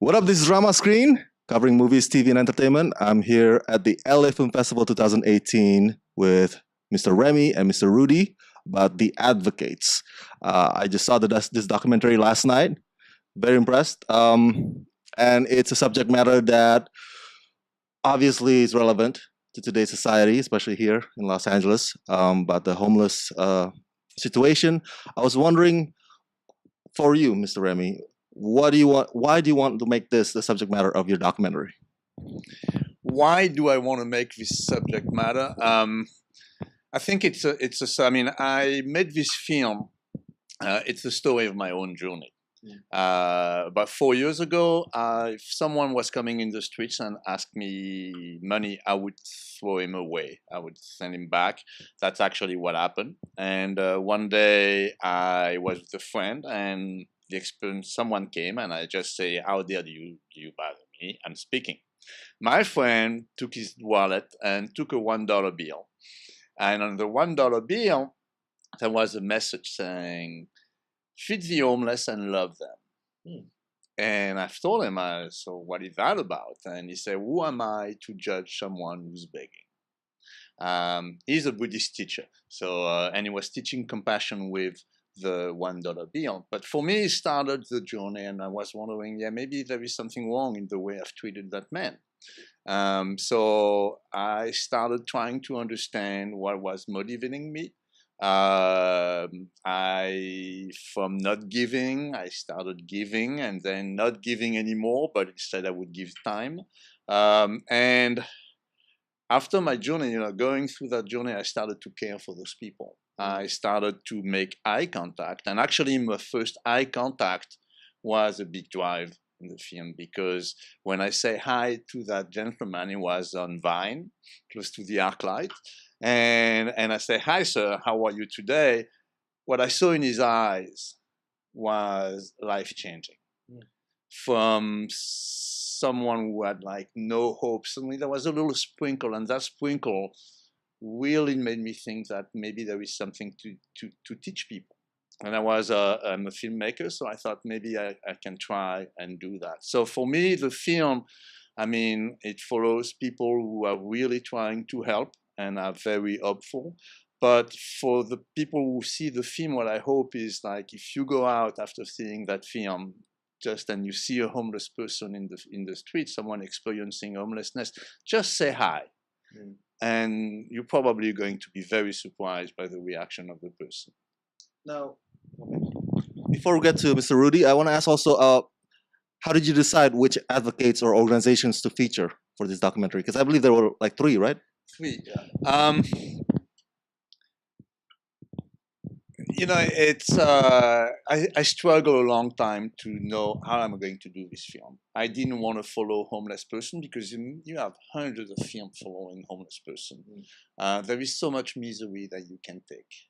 What up, this is Rama Screen, covering movies, TV, and entertainment. I'm here at the LA Film Festival 2018 with Mr. Remy and Mr. Rudy about The Advocates. I just saw this documentary last night. Very impressed. And it's a subject matter that obviously is relevant to today's society, especially here in Los Angeles, about the homeless situation. I was wondering, for you, Mr. Remy, why do you want to make this the subject matter of your documentary? Why do I want to make this subject matter? I think I mean, I made this film. It's the story of my own journey. About 4 years ago, if someone was coming in the streets and asked me money, I would throw him away. I would send him back. That's actually what happened. And one day I was with a friend, and the experience, someone came, and I just say, "How dare you bother me? I'm speaking." My friend took his wallet and took a $1 bill. And on the $1 bill, there was a message saying, "Feed the homeless and love them." And I've told him, "So what is that about?" And he said, "Who am I to judge someone who's begging?" He's a Buddhist teacher, and he was teaching compassion with the $1 bill. But for me, it started the journey, and I was wondering, maybe there is something wrong in the way I've treated that man. So I started trying to understand what was motivating me. From not giving, I started giving, and then not giving anymore, but instead I would give time. And after my journey, going through that journey, I started to care for those people. I started to make eye contact, and actually my first eye contact was a big drive in the film, because when I say hi to that gentleman, he was on Vine, close to the ArcLight, and I say, "Hi, sir, how are you today?" What I saw in his eyes was life-changing. From someone who had like no hope, suddenly there was a little sprinkle, and that sprinkle really made me think that maybe there is something to teach people. And I'm a filmmaker, so I thought maybe I can try and do that. So for me, the film, I mean, it follows people who are really trying to help and are very hopeful. But for the people who see the film, what I hope is, like, if you go out after seeing that film, and you see a homeless person in the street, someone experiencing homelessness, just say hi. And you're probably going to be very surprised by the reaction of the person. Now, before we get to Mr. Rudy, I want to ask also, how did you decide which advocates or organizations to feature for this documentary? Because I believe there were like 3, right? 3. It's I struggle a long time to know how I'm going to do this film. I didn't want to follow homeless person, because you have hundreds of films following homeless person. There is so much misery that you can take.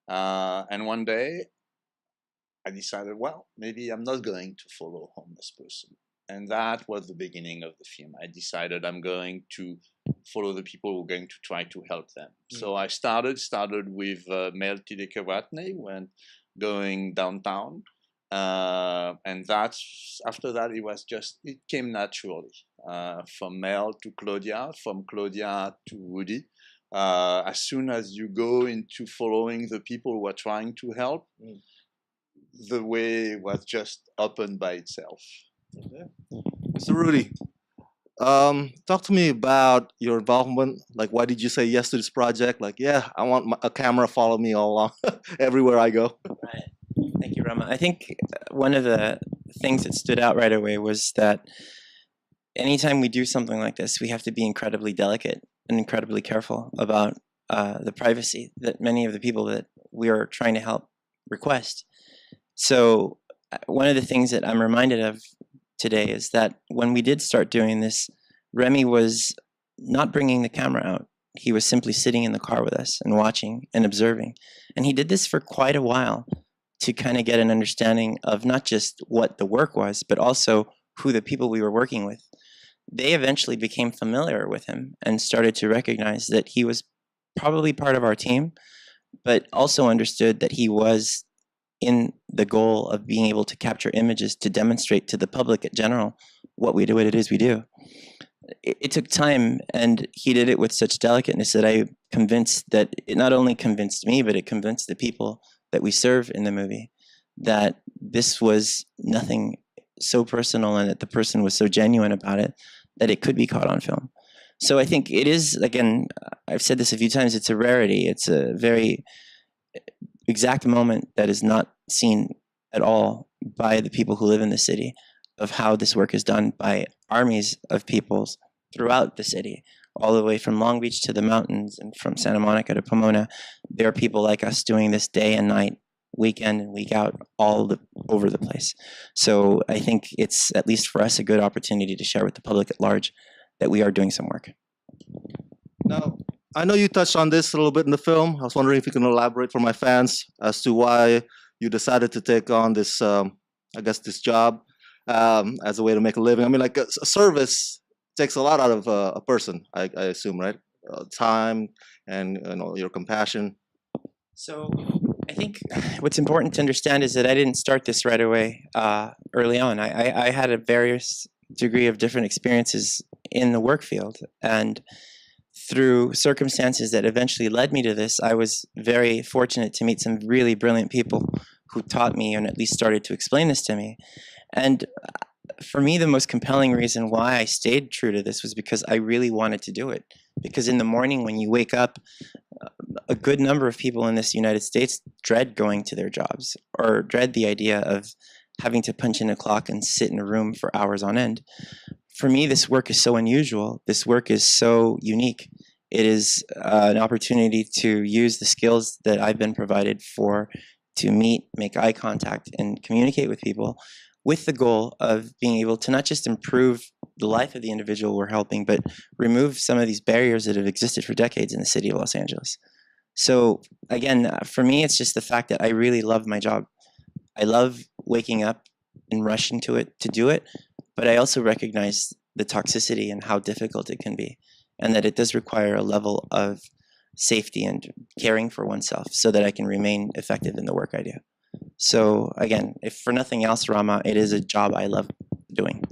And one day I decided, well, maybe I'm not going to follow homeless person. And that was the beginning of the film. I decided I'm going to follow the people who are going to try to help them. So I started with Mel Tidekaratne, went going downtown. And after that, it came naturally. From Mel to Claudia, from Claudia to Rudy. As soon as you go into following the people who are trying to help, the way was just opened by itself. Okay. Mr. Rudy, talk to me about your involvement. Like, why did you say yes to this project? Like, yeah, I want a camera follow me all along, everywhere I go. Right. Thank you, Rama. I think one of the things that stood out right away was that anytime we do something like this, we have to be incredibly delicate and incredibly careful about the privacy that many of the people that we are trying to help request. So one of the things that I'm reminded of today is that when we did start doing this, Remy was not bringing the camera out. He was simply sitting in the car with us and watching and observing. And he did this for quite a while to kind of get an understanding of not just what the work was, but also who the people we were working with. They eventually became familiar with him and started to recognize that he was probably part of our team, but also understood that he was in the goal of being able to capture images to demonstrate to the public in general what it is we do. It took time, and he did it with such delicateness that I'm convinced that it not only convinced me, but it convinced the people that we serve in the movie that this was nothing so personal, and that the person was so genuine about it that it could be caught on film. So I think it is, again, I've said this a few times, it's a rarity. It's a very exact moment that is not seen at all by the people who live in the city, of how this work is done by armies of peoples throughout the city, all the way from Long Beach to the mountains and from Santa Monica to Pomona. There are people like us doing this day and night, weekend and week out, over the place. So I think it's, at least for us, a good opportunity to share with the public at large that we are doing some work. Now, I know you touched on this a little bit in the film. I was wondering if you can elaborate for my fans as to why you decided to take on this, this job as a way to make a living. I mean, like a service takes a lot out of a person, I assume, right? Time and your compassion. So I think what's important to understand is that I didn't start this right away early on. I had a various degree of different experiences in the work field, and through circumstances that eventually led me to this, I was very fortunate to meet some really brilliant people who taught me and at least started to explain this to me. And for me, the most compelling reason why I stayed true to this was because I really wanted to do it. Because in the morning when you wake up, a good number of people in this United States dread going to their jobs, or dread the idea of having to punch in a clock and sit in a room for hours on end. For me, this work is so unusual. This work is so unique. It is an opportunity to use the skills that I've been provided for to meet, make eye contact, and communicate with people, with the goal of being able to not just improve the life of the individual we're helping, but remove some of these barriers that have existed for decades in the city of Los Angeles. So again, for me, it's just the fact that I really love my job. I love waking up and rushing to it to do it, but I also recognize the toxicity and how difficult it can be, and that it does require a level of safety and caring for oneself so that I can remain effective in the work I do. So again, if for nothing else, Rama, it is a job I love doing.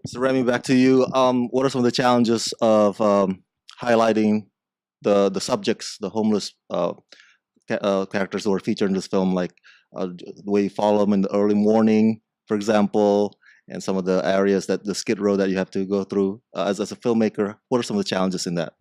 So Remy, back to you. What are some of the challenges of highlighting the subjects, the homeless characters who are featured in this film, like the way you follow them in the early morning, for example, and some of the areas that the skid row that you have to go through as a filmmaker? What are some of the challenges in that?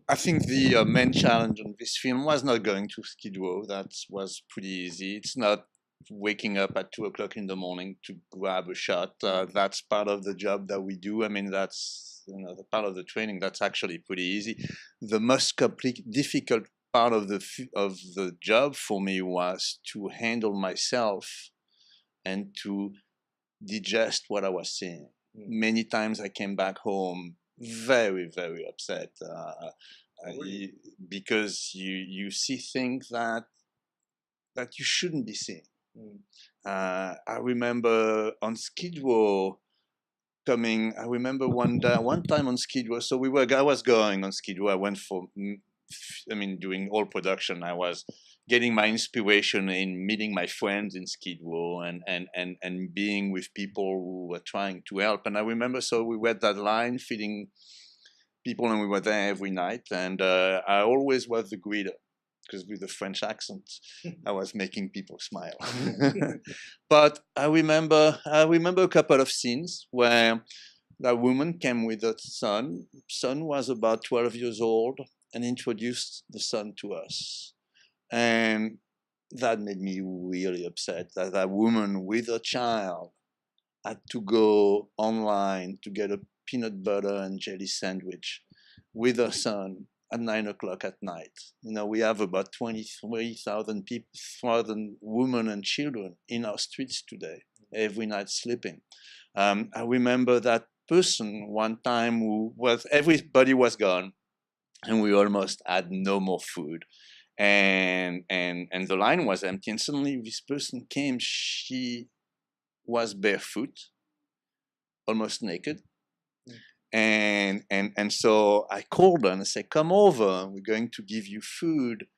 I think the main challenge on this film was not going to Skid Row. That was pretty easy. It's not waking up at 2 o'clock in the morning to grab a shot. That's part of the job that we do. I mean, that's the part of the training. That's actually pretty easy. The most difficult part of the job for me was to handle myself and to digest what I was seeing. Many times I came back home very, very upset because you see things that you shouldn't be seeing. I remember on Skid Row I remember one time on Skid Row. So I was going on Skid Row. I went doing all production. I was getting my inspiration in meeting my friends in Skid Row and being with people who were trying to help. And I remember, so we were at that line feeding people, and we were there every night. And I always was the greeter, because with the French accent, I was making people smile. But I remember a couple of scenes where that woman came with her son. Son was about 12 years old and introduced the son to us. And that made me really upset, that that woman with her child had to go online to get a peanut butter and jelly sandwich with her son at 9 o'clock at night. We have about 23,000 people, 1,000 women and children in our streets today, every night sleeping. I remember that person one time everybody was gone, and we almost had no more food. And the line was empty, and suddenly this person came. She was barefoot, almost naked. And so I called her and I said, "Come over, we're going to give you food."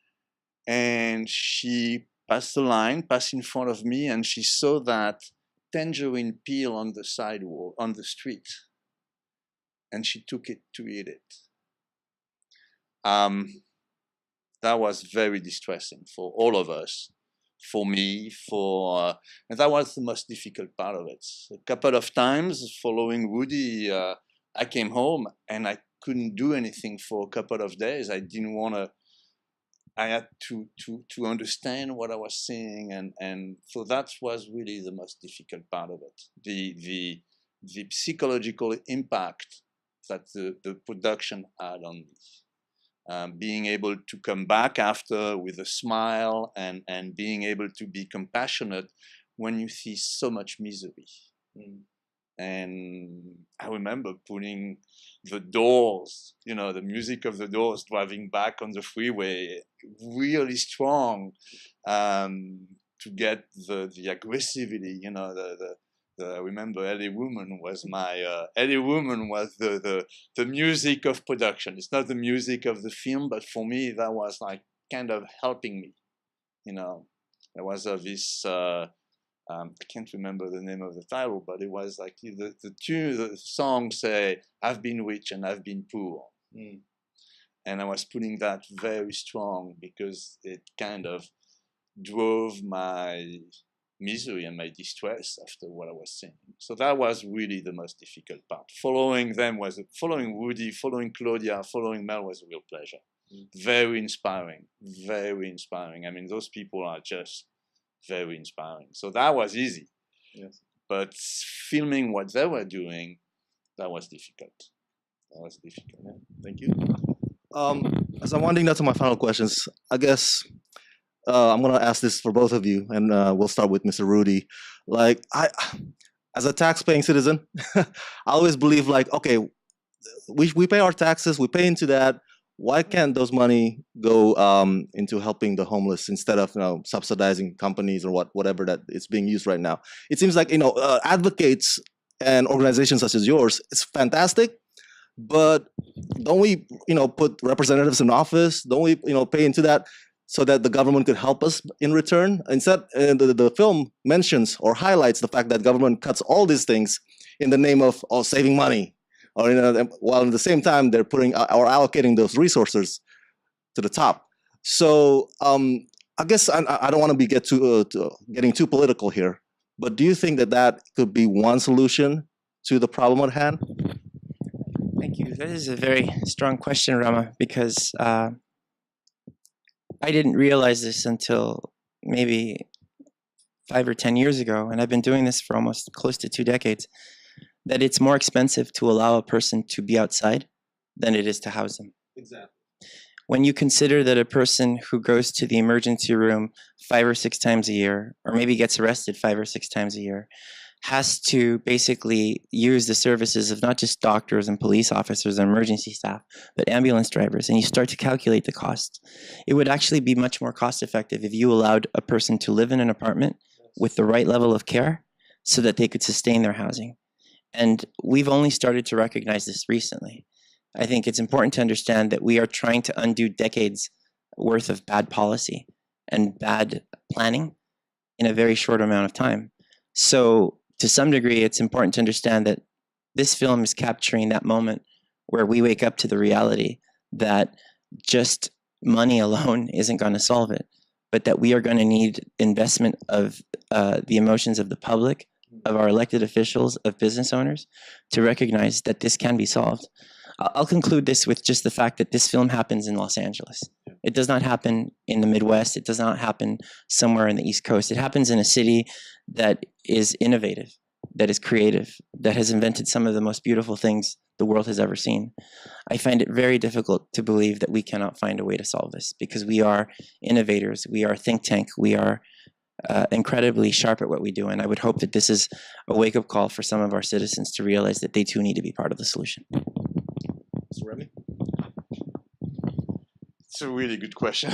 And she passed the line, passed in front of me, and she saw that tangerine peel on the sidewalk, on the street, and she took it to eat it. That was very distressing for all of us, for me, and that was the most difficult part of it. A couple of times following Rudy, I came home and I couldn't do anything for a couple of days. I didn't want to. I had to understand what I was seeing, and so that was really the most difficult part of it. The psychological impact that the production had on me. Being able to come back after with a smile and being able to be compassionate when you see so much misery. And I remember putting the Doors, the music of the Doors driving back on the freeway really strong to get the aggressivity, I remember LA Woman was LA Woman was the music of production. It's not the music of the film, but for me that was like kind of helping me. There was this I can't remember the name of the title, but it was like the song say, "I've been rich and I've been poor," and I was putting that very strong because it kind of drove my misery and my distress after what I was seeing. So that was really the most difficult part. Following Rudy, following Claudia, following Mel was a real pleasure. Very inspiring, very inspiring. I mean, those people are just very inspiring. So that was easy. Yes. But filming what they were doing, that was difficult. Yeah. Thank you. As I'm winding down to my final questions, I guess I'm going to ask this for both of you, and we'll start with Mr. Rudy. Like, as a tax-paying citizen, I always believe, like, okay, we pay our taxes, we pay into that. Why can't those money go into helping the homeless instead of subsidizing companies or whatever that it's being used right now? It seems like advocates and organizations such as yours, it's fantastic, but don't we put representatives in office? Don't we pay into that so that the government could help us in return? Instead, the film mentions or highlights the fact that government cuts all these things in the name of saving money. Or while at the same time they're putting or allocating those resources to the top. So I guess I don't want to be getting too political here, but do you think that could be one solution to the problem at hand? Thank you. That is a very strong question, Rama, because I didn't realize this until maybe 5 or 10 years ago, and I've been doing this for almost close to 2 decades. That it's more expensive to allow a person to be outside than it is to house them. Exactly. When you consider that a person who goes to the emergency room 5 or 6 times a year, or maybe gets arrested 5 or 6 times a year, has to basically use the services of not just doctors and police officers and emergency staff, but ambulance drivers, and you start to calculate the cost, it would actually be much more cost effective if you allowed a person to live in an apartment with the right level of care so that they could sustain their housing. And we've only started to recognize this recently. I think it's important to understand that we are trying to undo decades worth of bad policy and bad planning in a very short amount of time. So to some degree, it's important to understand that this film is capturing that moment where we wake up to the reality that just money alone isn't going to solve it, but that we are going to need investment of the emotions of the public, of our elected officials, of business owners, to recognize that this can be solved. I'll conclude this with just the fact that this film happens in Los Angeles. It does not happen in the Midwest. It does not happen somewhere in the East Coast. It happens in a city that is innovative, that is creative, that has invented some of the most beautiful things the world has ever seen. I find it very difficult to believe that we cannot find a way to solve this, because we are innovators, we are a think tank, we are incredibly sharp at what we do, and I would hope that this is a wake-up call for some of our citizens to realize that they too need to be part of the solution. Mr. Remy? It's a really good question.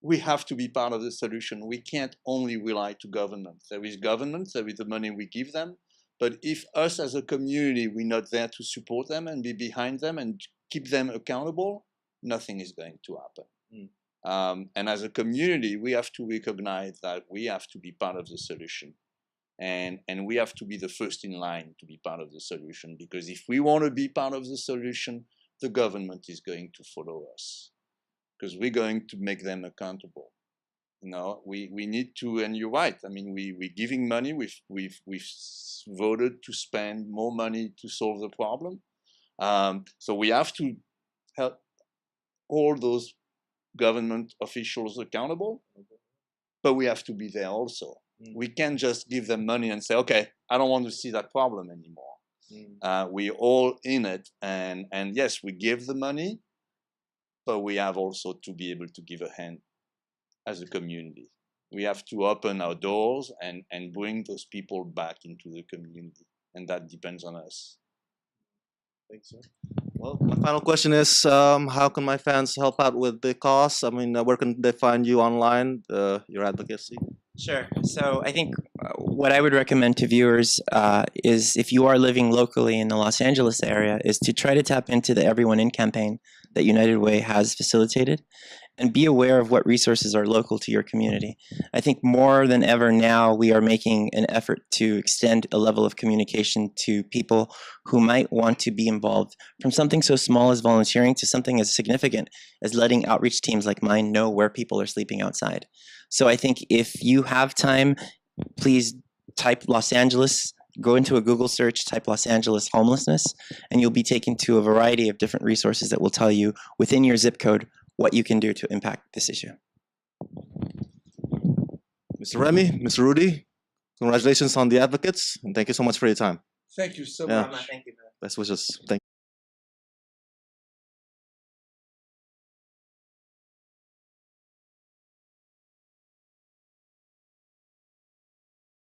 We have to be part of the solution. We can't only rely to government. There is government, there is the money we give them, but if us as a community, we're not there to support them and be behind them and keep them accountable, nothing is going to happen. And as a community, we have to recognize that we have to be part of the solution. And we have to be the first in line to be part of the solution, because if we want to be part of the solution, the government is going to follow us, because we're going to make them accountable. You know, we need to, and you're right. I mean, we're giving money. We've voted to spend more money to solve the problem. So we have to help all those government officials accountable, but we have to be there also. We can't just give them money and say, okay, I don't want to see that problem anymore. We're all in it, and yes, we give the money, but we have also to be able to give a hand as a community. We have to open our doors and bring those people back into the community, and that depends on us. Thanks, sir. Well, my final question is, how can my fans help out with the costs? I mean, where can they find you online, your advocacy? Sure. So I think what I would recommend to viewers is, if you are living locally in the Los Angeles area, is to try to tap into the Everyone In campaign that United Way has facilitated, and be aware of what resources are local to your community. I think more than ever now, we are making an effort to extend a level of communication to people who might want to be involved, from something so small as volunteering to something as significant as letting outreach teams like mine know where people are sleeping outside. So I think if you have time, please type Los Angeles, go into a Google search, type Los Angeles homelessness, and you'll be taken to a variety of different resources that will tell you within your zip code what you can do to impact this issue. Mr. Remy, Mr. Rudy, congratulations on the advocates, and thank you so much for your time. Thank you so Yeah. much. Thank you. Best wishes. Thank you.